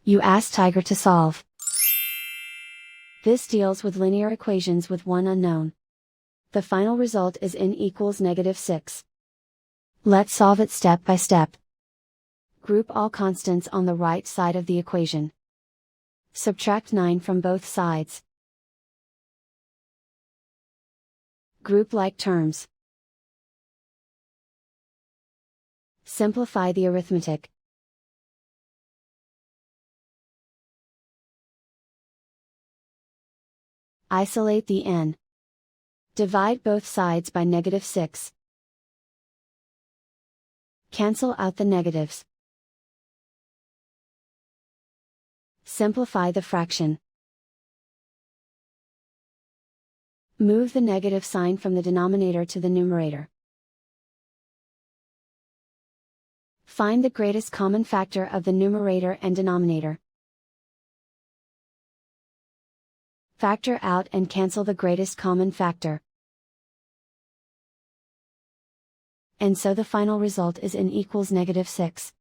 You ask Tiger to solve. This deals with linear equations with one unknown. The final result is n equals -6. Let's solve it step by step. Group all constants on the right side of the equation. Subtract 9 from both sides. Group like terms. Simplify the arithmetic. Isolate the n. Divide both sides by -6. Cancel out the negatives. Simplify the fraction. Move the negative sign from the denominator to the numerator. Find the greatest common factor of the numerator and denominator. Factor out and cancel the greatest common factor. And so the final result is n equals -6.